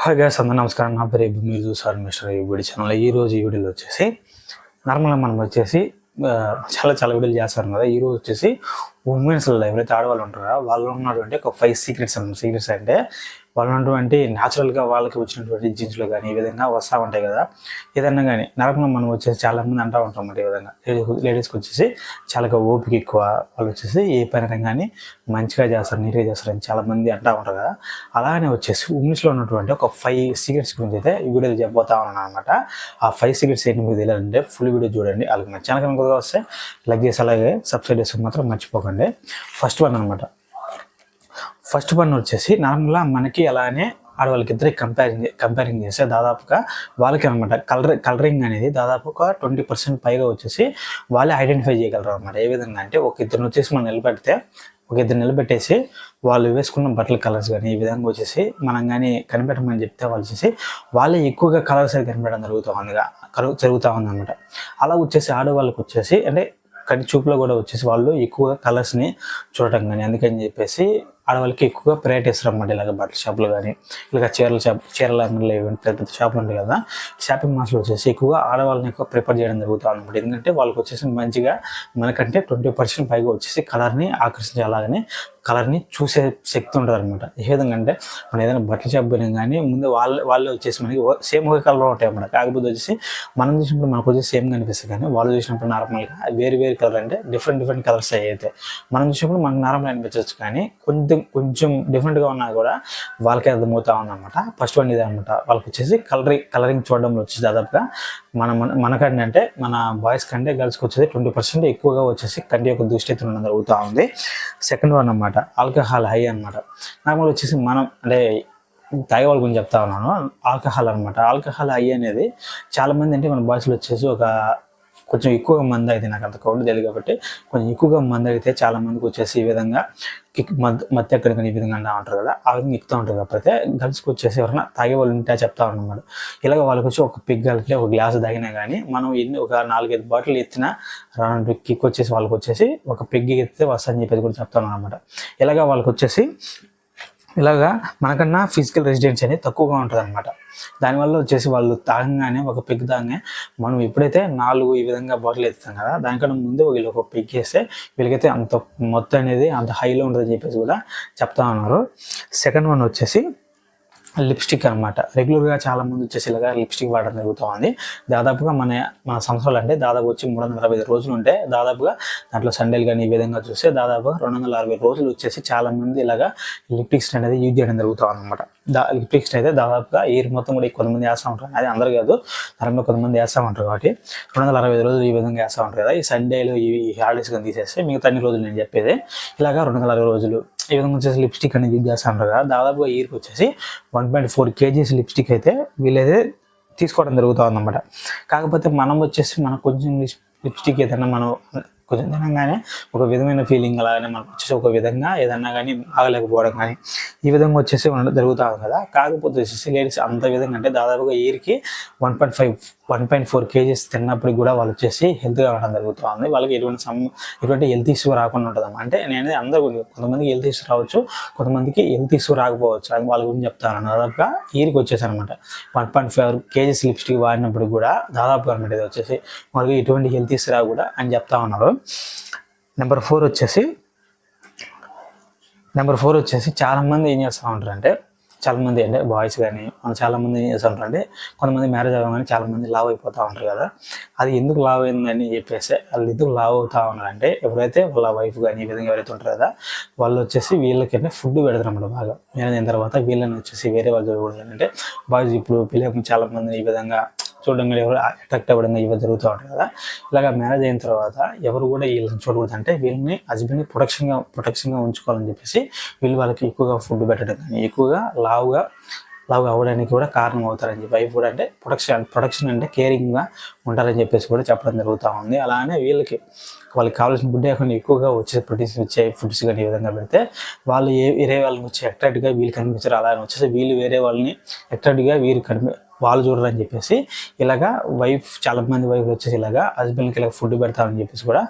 Hi guys, అందరూ నమస్కారం. నా పేరు ఇబ్బు. మీరు చూసారు మిస్టర్ ఇబ్బుడి ఛానల్. ఈరోజు ఈ వీడియోలో వచ్చేసి నార్మల్గా మనం వచ్చేసి చాలా వీడియోలు చేస్తారు కదా. ఈరోజు వచ్చేసి ఉమెన్స్ ఎవరైతే ఆడవాళ్ళు ఉంటారో వాళ్ళు ఉన్నటువంటి ఒక 5 సీక్రెట్స్ అంటే వాళ్ళు ఉన్నటువంటి న్యాచురల్గా వాళ్ళకి వచ్చినటువంటి జీన్స్లో కానీ ఈ విధంగా వస్తూ ఉంటాయి కదా. ఏదన్నా కానీ నార్మల్గా మనం వచ్చేసి చాలామంది అంటూ ఉంటాం అన్నమాట. ఈ విధంగా లేడీస్కి వచ్చేసి చాలా ఓపిక ఎక్కువ, వాళ్ళు వచ్చేసి ఏ పని కానీ మంచిగా చేస్తారు, నీట్గా చేస్తారు అని చాలామంది అంటూ ఉంటారు కదా. అలానే వచ్చేసి ఉమెన్స్లో ఉన్నటువంటి ఒక 5 సీక్రెట్స్ గురించి అయితే ఈ వీడియో చెప్పబోతా ఉన్నాను అనమాట. ఆ 5 సీక్రెట్స్ ఏంటి మీకు తెలియాలంటే ఫుల్ వీడియో చూడండి. వాళ్ళకి మన ఛానల్ కనుక వస్తే లైక్ చేసి అలాగే సబ్స్క్రైబ్ చేసుకుని మాత్రం మర్చిపోకండి. ఫస్ట్ వన్ వచ్చేసి నార్మల్గా మనకి అలానే ఆడవాళ్ళకి ఇద్దరికి కంపేరింగ్ చేస్తే దాదాపుగా వాళ్ళకి అనమాట కలరింగ్ అనేది దాదాపు ఒక 20% పైగా వచ్చేసి వాళ్ళే ఐడెంటిఫై చేయగలరు అనమాట. ఏ విధంగా అంటే ఒక ఇద్దరిని వచ్చేసి మనం నిలబెట్టేసి వాళ్ళు వేసుకున్న బట్టల కలర్స్ కానీ ఈ విధంగా వచ్చేసి మనం కానీ కనిపెట్టమని చెప్తే వాళ్ళు వచ్చేసి వాళ్ళే ఎక్కువగా కలర్స్ అయితే కనిపెట్టడం జరుగుతూ ఉంది అనమాట. అలా వచ్చేసి ఆడవాళ్ళకి వచ్చేసి అంటే కానీ చూపులో కూడా వచ్చేసి వాళ్ళు ఎక్కువగా కలర్స్ని చూడటం కానీ అందుకని చెప్పేసి ఆడవాళ్ళకి ఎక్కువగా ప్రయారిటీ ఇస్తారు అన్నమాట. ఇలాగ బట్టల షాపులు కానీ ఇలాగ చీరల అంగడిలో పెద్ద షాపులు ఉంటాయి కదా, షాపింగ్ మాల్స్లో వచ్చేసి ఎక్కువగా ఆడవాళ్ళని ఎక్కువ ప్రిఫర్ చేయడం జరుగుతుంది అనమాట. ఎందుకంటే వాళ్ళకి వచ్చేసి మంచిగా మనకంటే 20% పైగా వచ్చేసి కలర్ని ఆకర్షించే అలాగనే కలర్ని చూసే శక్తి ఉంటుంది అనమాట. ఏ విధంగా అంటే మనం ఏదైనా బట్టల షాప్ పోయినా కానీ ముందు వాళ్ళే వచ్చేసి మనకి సేమ్ ఒక కలర్ ఉంటాయి అన్నమాట. కాకపోతే వచ్చేసి మనం చూసినప్పుడు మనకు వచ్చేసి సేమ్ కనిపిస్తుంది, కానీ వాళ్ళు చూసినప్పుడు నార్మల్గా వేరు కలర్ అంటే డిఫరెంట్ కలర్స్ అయితే మనం చూసినప్పుడు మనకు నార్మల్ అనిపించవచ్చు, కానీ కొంచెం డిఫరెంట్గా ఉన్నా కూడా వాళ్ళకే అర్థమవుతా ఉందన్నమాట. ఫస్ట్ వన్ ఇదే అనమాట. వాళ్ళకి వచ్చేసి కలరింగ్ చూడడంలో వచ్చేసి దాదాపుగా మనకంటే అంటే మన బాయ్స్ కంటే గర్ల్స్కి వచ్చేసి 20% ఎక్కువగా వచ్చేసి కంటి యొక్క దృష్టి అయితే ఉండడం జరుగుతూ ఉంది. సెకండ్ వన్ అనమాట ఆల్కహాల్ హై అనమాట. నార్మల్ వచ్చేసి మనం అంటే తాగే వాళ్ళ గురించి చెప్తా ఉన్నాను. ఆల్కహాల్ అనమాట. ఆల్కహాల్ హై అనేది చాలామంది అంటే మన బాయ్స్లో వచ్చేసి కొంచెం ఎక్కువగా మంది అయితే నాకు అంత కౌంట్ తెలియదు కాబట్టి కొంచెం ఎక్కువగా మంది అయితే చాలా మందికి వచ్చేసి ఈ విధంగా మధ్య ఎక్కడికని ఈ విధంగా అంటూ ఉంటారు కదా, ఆ విధంగా ఎక్కుతూ ఉంటారు. కాకపోతే గర్ల్స్కి వచ్చేసి ఎవరైనా తాగే వాళ్ళు ఉంటే చెప్తా ఉన్నమాట. ఇలాగ వాళ్ళకి వచ్చి ఒక పిగ్గలకి ఒక గ్లాస్ తాగినా కానీ మనం ఒక 4-5 బాటిల్ ఎత్తినా రాను కిక్ వచ్చేసి వాళ్ళకి వచ్చేసి ఒక పెగ్గి ఎత్తితే వస్తుందని చెప్పేసి కూడా చెప్తాను అనమాట. ఇలాగ వాళ్ళకి వచ్చేసి ఇలాగా మనకన్నా ఫిజికల్ రెసిడెన్స్ అనేది తక్కువగా ఉంటుంది అనమాట. దానివల్ల వచ్చేసి వాళ్ళు తాగంగానే ఒక పెగ్ తాగనే మనం ఎప్పుడైతే 4 ఈ విధంగా బాటిల్ ఎత్తుతాం కదా, దానికన్నా ముందే వీళ్ళు ఒక పెగ్ వేస్తే వీళ్ళకైతే అంత మొత్తం అనేది అంత హైలో ఉంటుందని చెప్పేసి కూడా చెప్తా ఉన్నారు. సెకండ్ వన్ వచ్చేసి లిప్స్టిక్ అనమాట. రెగ్యులర్గా చాలా మంది వచ్చేసి ఇలాగా లిప్స్టిక్ వాడడం జరుగుతూ ఉంది. దాదాపుగా మన సంవత్సరాలు అంటే దాదాపు వచ్చి 365 రోజులు ఉంటే దాదాపుగా దాంట్లో సండేలు కానీ ఈ విధంగా చూస్తే దాదాపుగా 260 రోజులు వచ్చేసి చాలా మంది ఇలాగా లిప్స్టిక్స్ అనేది యూజ్ చేయడం జరుగుతూ అనమాట. లిప్స్టిక్స్ అయితే దాదాపుగా ఇయర్ మొత్తం కూడా కొంతమంది వేస్తూ ఉంటారు, అది అందరు కాదు, తరంలో కొంతమంది వేస్తూ ఉంటారు. కాబట్టి 265 రోజులు ఈ విధంగా వేస్తూ ఉంటారు కదా. ఈ సండేలు ఈ హాలిడేస్ కానీ తీసేస్తే మిగతా అన్ని రోజులు నేను చెప్పేది ఇలాగా 260 రోజులు ఈ విధంగా వచ్చేసి లిప్స్టిక్ అనేది యూజ్ చేస్తూ ఉంటారు కదా. దాదాపుగా ఇయర్కి వచ్చేసి 1.4 kgs లిప్స్టిక్ అయితే వీళ్ళైతే తీసుకోవడం జరుగుతుంది అన్నమాట. కాకపోతే మనం వచ్చేసి మనకు కొంచెం లిప్స్టిక్ ఏదైనా మనం కొంచెం తినగానే ఒక విధమైన ఫీలింగ్ అలాగనే మనకు వచ్చేసి ఒక విధంగా ఏదన్నా కానీ ఆగలేకపోవడం కానీ ఈ విధంగా వచ్చేసి జరుగుతూ ఉంది కదా. కాకపోతే వచ్చేసి లేడీస్ అంత విధంగా అంటే దాదాపుగా ఇయర్కి 1.4 kgs తిన్నప్పటికి కూడా వాళ్ళు వచ్చేసి హెల్త్గా ఉండడం జరుగుతూ ఉంది. వాళ్ళకి ఎటువంటి హెల్త్ ఇష్యూ రాకుండా ఉంటుంది. అంటే నేను అందరూ కొంతమందికి హెల్త్ ఇష్యూ రావచ్చు, కొంతమందికి హెల్త్ ఇష్యూ రాకపోవచ్చు, అది వాళ్ళ గురించి చెప్తాను. దాదాపుగా ఇయర్కి వచ్చేసి అనమాట 1.4 kgs లిప్స్టిక్ వాడినప్పుడు కూడా దాదాపుగా అనమాట ఇది వచ్చేసి వాళ్ళకి ఎటువంటి హెల్త్ ఇష్యూ రా కూడా అని చెప్తా ఉన్నారు. నెంబర్ 4 వచ్చేసి చాలామంది ఏం చేస్తూ ఉంటారు అంటే చాలామంది అంటే బాయ్స్ కానీ మనం చాలామంది ఏం చేస్తూ ఉంటారు అంటే కొంతమంది మ్యారేజ్ అవ్వగానే చాలామంది లావ్ అయిపోతూ ఉంటారు కదా. అది ఎందుకు లావ్ అయిందని చెప్పేసి వాళ్ళు ఎందుకు లావ్ అవుతూ ఉన్నారంటే ఎవరైతే వాళ్ళ వైఫ్ కానీ ఈ విధంగా ఎవరైతే ఉంటారు కదా వాళ్ళు వచ్చేసి వీళ్ళకైతే ఫుడ్ పెడతారు అన్నమాట. బాగా మ్యారేజ్ అయిన తర్వాత వీళ్ళని వచ్చేసి వేరే వాళ్ళు చూడకూడదు. అంటే బాయ్స్ ఇప్పుడు పిల్లలు చాలామంది ఈ విధంగా చూడడం కానీ ఎవరు అట్రాక్ట్ అవ్వడం ఇవి జరుగుతూ ఉంటాయి కదా. ఇలాగ మ్యారేజ్ అయిన తర్వాత ఎవరు కూడా వీళ్ళని చూడకూడదు. అంటే వీళ్ళని హస్బెండ్ని ప్రొటెక్షన్గా ఉంచుకోవాలని చెప్పేసి వాళ్ళకి ఎక్కువగా ఫుడ్ పెట్టడం కానీ ఎక్కువగా లావుగా అవ్వడానికి కూడా కారణం అవుతారని చెప్పి వైఫ్ కూడా అంటే ప్రొటెక్షన్ అంటే కేరింగ్గా ఉంటారని చెప్పేసి కూడా చెప్పడం జరుగుతూ ఉంది. అలానే వాళ్ళకి కావాల్సిన ఫుడ్ కాకుండా ఎక్కువగా వచ్చే ప్రోటీన్స్ వచ్చే ఫుడ్స్ కానీ ఈ విధంగా పెడితే వాళ్ళు వేరే వాళ్ళని వచ్చి అట్రాక్ట్గా వీళ్ళు కనిపించారు. అలానే వచ్చేసి వీళ్ళు వేరే వాళ్ళని అట్రాక్ట్గా వాళ్ళు చూడరని చెప్పేసి ఇలాగా చాలామంది వైఫ్లు వచ్చేసి ఇలాగా హస్బెండ్కి ఇలా ఫుడ్ పెడతారని చెప్పేసి కూడా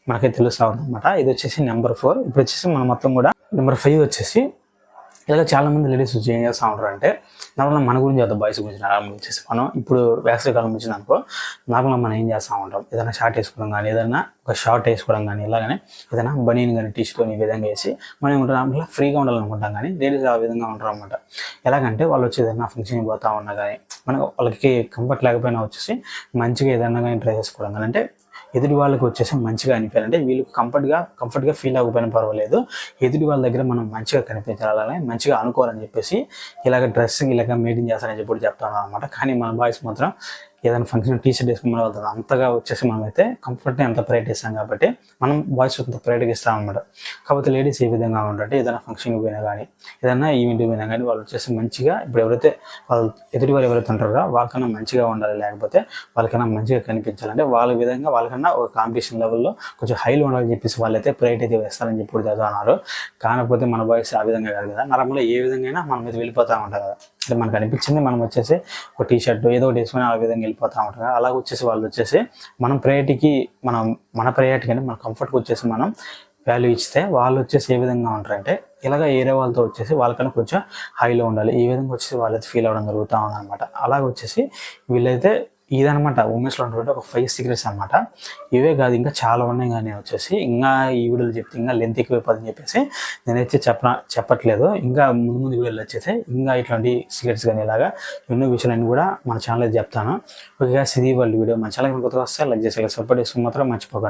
మనకైతే తెలుస్తూ ఉంది అనమాట. ఇది వచ్చేసి నెంబర్ 4. ఇప్పుడు వచ్చేసి మనం మొత్తం కూడా నెంబర్ 5 వచ్చేసి ఇలాగ చాలామంది లేడీస్ ఏం చేస్తూ ఉంటారు అంటే నార్మల్గా మన గురించి అవుతుంది, బాయ్స్ గురించి నార్మల్ వచ్చేసి మనం ఇప్పుడు వేసవికాలం వచ్చింది అనుకో, నార్మల్గా మనం ఏం చేస్తూ ఉంటాం, ఏదైనా షార్ట్ వేసుకోవడం కానీ, ఏదైనా ఒక షార్ట్ వేసుకోవడం కానీ, ఇలాగనే ఏదైనా బనీన్ కానీ టీ షర్ట్ ఈ విధంగా వేసి మనం ఏమంటాం నార్మల్గా ఫ్రీగా ఉండాలనుకుంటాం. కానీ లేడీస్ ఆ విధంగా ఉంటారు అనమాట. ఎలాగంటే వాళ్ళు వచ్చి ఏదైనా ఫంక్షన్కి పోతా ఉన్నా కానీ, మనకు వాళ్ళకి కంఫర్ట్ లేకపోయినా వచ్చేసి మంచిగా ఏదైనా కానీ ట్రై చేసుకోవడం కానీ, అంటే ఎదుటి వాళ్ళకి వచ్చేసి మంచిగా అనిపించాలంటే వీళ్ళు కంఫర్ట్గా ఫీల్ అవ్వకపోయినా పర్వాలేదు, ఎదుటి వాళ్ళ దగ్గర మనం మంచిగా కనిపించాలని మంచిగా అనుకోవాలని చెప్పేసి ఇలాగ డ్రెస్సింగ్ ఇలాగ మెయింటైన్ చేస్తారని చెప్పి చెప్తాను అనమాట. కానీ మన బాయ్స్ మాత్రం ఏదైనా ఫంక్షన్ టీ షర్ట్ వేసుకుని వెళ్తాం, అంతగా వచ్చేసి మనమైతే కంఫర్ట్ని అంత ప్రయారిటీ ఇస్తాం కాబట్టి మనం బాయ్స్ అంత ప్రయారిటీగా ఇస్తాం అనమాట. కాకపోతే లేడీస్ ఏ విధంగా ఉంటే ఏదైనా ఫంక్షన్కి పోయినా కానీ, ఏదైనా ఈవెంట్కి పోయినా కానీ వాళ్ళు వచ్చేసి మంచిగా ఇప్పుడు ఎవరైతే వాళ్ళు ఎదుటి వారు ఎవరైతే ఉంటారో వాళ్ళకన్నా మంచిగా ఉండాలి, లేకపోతే వాళ్ళకన్నా మంచిగా కనిపించాలంటే వాళ్ళ విధంగా వాళ్ళకన్నా ఒక కాంపిటీషన్ లెవెల్లో కొంచెం హైలో ఉండాలని చెప్పేసి వాళ్ళైతే ప్రయారిటీ అయితే వేస్తారని చెప్పి చదువుతున్నారు. కాకపోతే మన బాయ్స్ ఆ విధంగా కాదు కదా, నార్మల్గా ఏ విధంగా మనం అయితే వెళ్ళిపోతూ ఉంటాం కదా, అంటే మనకు అనిపించింది మనం వచ్చేసి ఒక టీ షర్ట్ ఏదో ఒకటి వేసుకొని ఆ విధంగా వెళ్ళిపోతూ ఉంటాం. అలాగ వచ్చేసి వాళ్ళు వచ్చేసి మన ప్రయారిటీకి మన ప్రయారిటీ కానీ మన కంఫర్ట్కి వచ్చేసి మనం వాల్యూ ఇస్తే వాళ్ళు వచ్చేసి ఏ విధంగా ఉంటారంటే ఇలాగ ఏరే వాళ్ళతో వచ్చేసి వాళ్ళకన్నా కొంచెం హైలో ఉండాలి, ఈ విధంగా వచ్చేసి వాళ్ళైతే ఫీల్ అవ్వడం జరుగుతూ ఉందన్నమాట. అలాగ వచ్చేసి వీళ్ళైతే ఇదనమాట ఉమెన్స్లో ఉన్నటువంటి ఒక 5 సీక్రెట్స్ అనమాట. ఇవే కాదు ఇంకా చాలా ఉన్నాయి, కానీ వచ్చేసి ఇంకా ఈ వీడియోలు చెప్తే ఇంకా లెంత్ ఎక్కువైపోతుందని చెప్పేసి నేనైతే చెప్పట్లేదు. ఇంకా ముందు వీడియోలు వచ్చేసి ఇంకా ఇట్లాంటి సీక్రెట్స్ కానీ ఇలాగా ఎన్నో విషయాలన్నీ కూడా మన ఛానల్ అయితే చెప్తాను. ఓకే, ఇది వాళ్ళ వీడియో. మన ఛానల్ కొత్తగా వస్తే లైక్ చేసి సపోర్ట్ చేసుకుని మాత్రం మర్చిపోకండి.